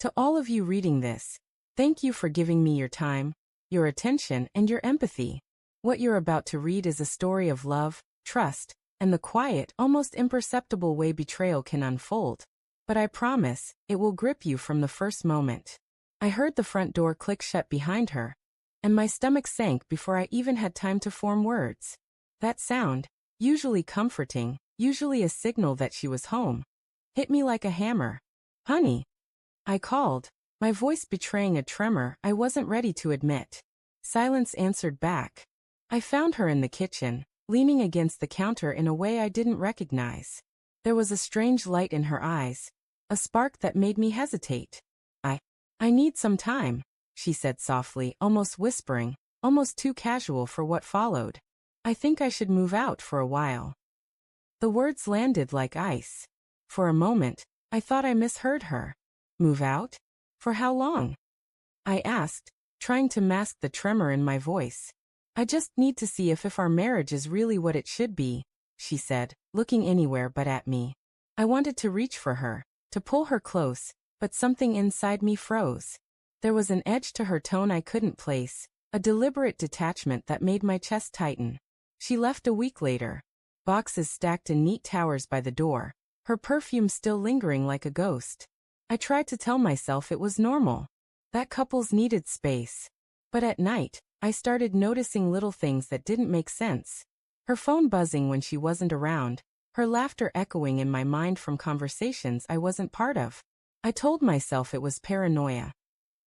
To all of you reading this, thank you for giving me your time, your attention, and your empathy. What you're about to read is a story of love, trust, and the quiet, almost imperceptible way betrayal can unfold. But I promise, it will grip you from the first moment. I heard the front door click shut behind her, and my stomach sank before I even had time to form words. That sound, usually comforting, usually a signal that she was home, hit me like a hammer. "Honey," I called, my voice betraying a tremor I wasn't ready to admit. Silence answered back. I found her in the kitchen, leaning against the counter in a way I didn't recognize. There was a strange light in her eyes, a spark that made me hesitate. I need some time," she said softly, almost whispering, almost too casual for what followed. "I think I should move out for a while." The words landed like ice. For a moment, I thought I misheard her. Move out? For how long? I asked, trying to mask the tremor in my voice. "I just need to see if our marriage is really what it should be," she said, looking anywhere but at me. I wanted to reach for her, to pull her close, but something inside me froze. There was an edge to her tone I couldn't place, a deliberate detachment that made my chest tighten. She left a week later, boxes stacked in neat towers by the door, her perfume still lingering like a ghost. I tried to tell myself it was normal, that couples needed space. But at night, I started noticing little things that didn't make sense. Her phone buzzing when she wasn't around, her laughter echoing in my mind from conversations I wasn't part of. I told myself it was paranoia,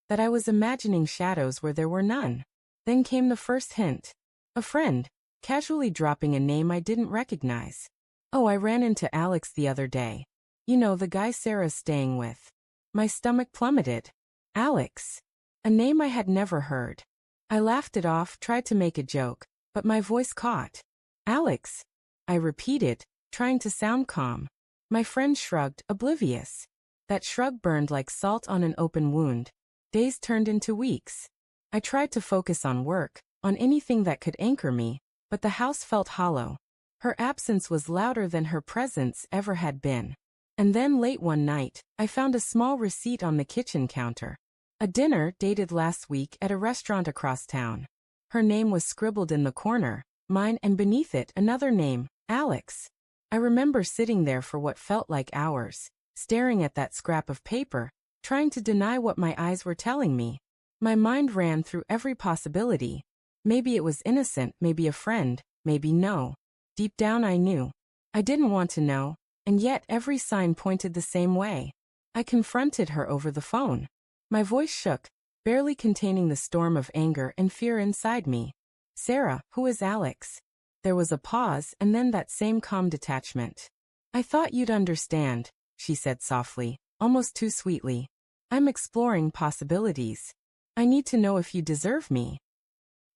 that I was imagining shadows where there were none. Then came the first hint. A friend, casually dropping a name I didn't recognize. "Oh, I ran into Alex the other day. You know, the guy Sarah's staying with." My stomach plummeted. Alex. A name I had never heard. I laughed it off, tried to make a joke, but my voice caught. "Alex," I repeated, trying to sound calm. My friend shrugged, oblivious. That shrug burned like salt on an open wound. Days turned into weeks. I tried to focus on work, on anything that could anchor me, but the house felt hollow. Her absence was louder than her presence ever had been. And then late one night, I found a small receipt on the kitchen counter. A dinner dated last week at a restaurant across town. Her name was scribbled in the corner, mine, and beneath it another name, Alex. I remember sitting there for what felt like hours, staring at that scrap of paper, trying to deny what my eyes were telling me. My mind ran through every possibility. Maybe it was innocent, maybe a friend, maybe no. Deep down I knew. I didn't want to know, and yet every sign pointed the same way. I confronted her over the phone. My voice shook, barely containing the storm of anger and fear inside me. "Sarah, who is Alex?" There was a pause and then that same calm detachment. "I thought you'd understand," she said softly, almost too sweetly. "I'm exploring possibilities. I need to know if you deserve me."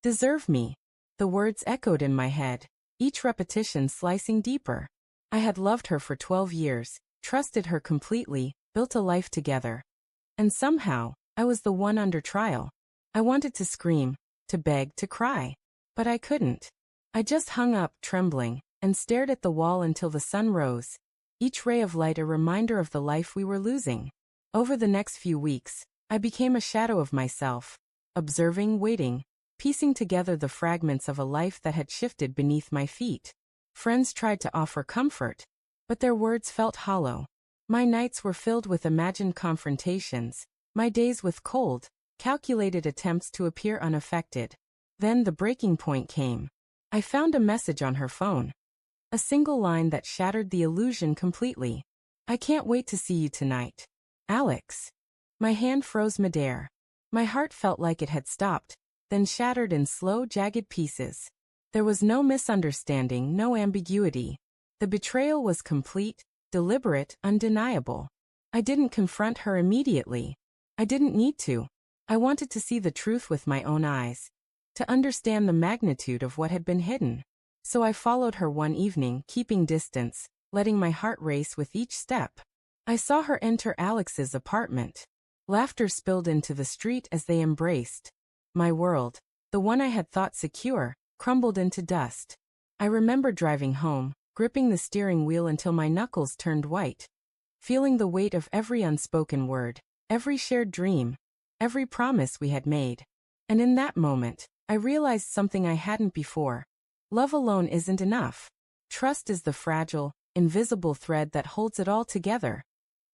Deserve me. The words echoed in my head, each repetition slicing deeper. I had loved her for 12 years, trusted her completely, built a life together. And somehow, I was the one under trial. I wanted to scream, to beg, to cry. But I couldn't. I just hung up, trembling, and stared at the wall until the sun rose, each ray of light a reminder of the life we were losing. Over the next few weeks, I became a shadow of myself, observing, waiting, piecing together the fragments of a life that had shifted beneath my feet. Friends tried to offer comfort, but their words felt hollow. My nights were filled with imagined confrontations, my days with cold, calculated attempts to appear unaffected. Then the breaking point came. I found a message on her phone. A single line that shattered the illusion completely. "I can't wait to see you tonight. Alex." My hand froze midair. My heart felt like it had stopped, then shattered in slow, jagged pieces. There was no misunderstanding, no ambiguity. The betrayal was complete, deliberate, undeniable. I didn't confront her immediately. I didn't need to. I wanted to see the truth with my own eyes, to understand the magnitude of what had been hidden. So I followed her one evening, keeping distance, letting my heart race with each step. I saw her enter Alex's apartment. Laughter spilled into the street as they embraced. My world, the one I had thought secure, crumbled into dust. I remember driving home, gripping the steering wheel until my knuckles turned white, feeling the weight of every unspoken word, every shared dream, every promise we had made. And in that moment, I realized something I hadn't before. Love alone isn't enough. Trust is the fragile, invisible thread that holds it all together.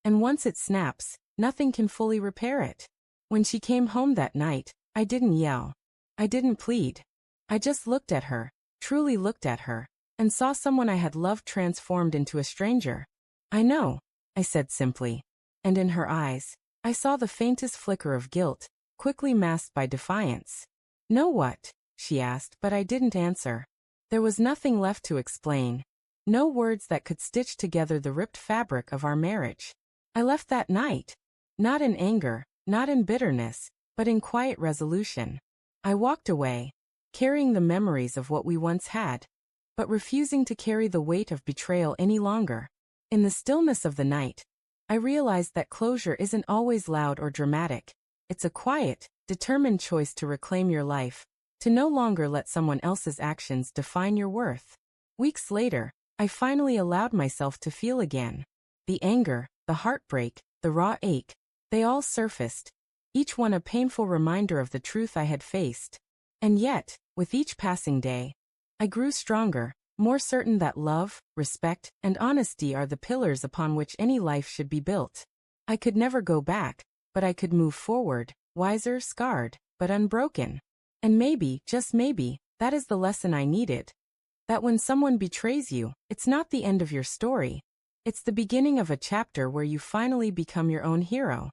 And once it snaps, nothing can fully repair it. When she came home that night, I didn't yell. I didn't plead. I just looked at her, truly looked at her, and saw someone I had loved transformed into a stranger. I know, I said simply. And in her eyes, I saw the faintest flicker of guilt, quickly masked by defiance. "Know what?" she asked, but I didn't answer. There was nothing left to explain. No words that could stitch together the ripped fabric of our marriage. I left that night. Not in anger, not in bitterness, but in quiet resolution. I walked away, carrying the memories of what we once had, but refusing to carry the weight of betrayal any longer. In the stillness of the night, I realized that closure isn't always loud or dramatic. It's a quiet, determined choice to reclaim your life, to no longer let someone else's actions define your worth. Weeks later, I finally allowed myself to feel again. The anger, the heartbreak, the raw ache, they all surfaced, each one a painful reminder of the truth I had faced. And yet, with each passing day, I grew stronger, more certain that love, respect, and honesty are the pillars upon which any life should be built. I could never go back, but I could move forward, wiser, scarred, but unbroken. And maybe, just maybe, that is the lesson I needed. That when someone betrays you, it's not the end of your story. It's the beginning of a chapter where you finally become your own hero.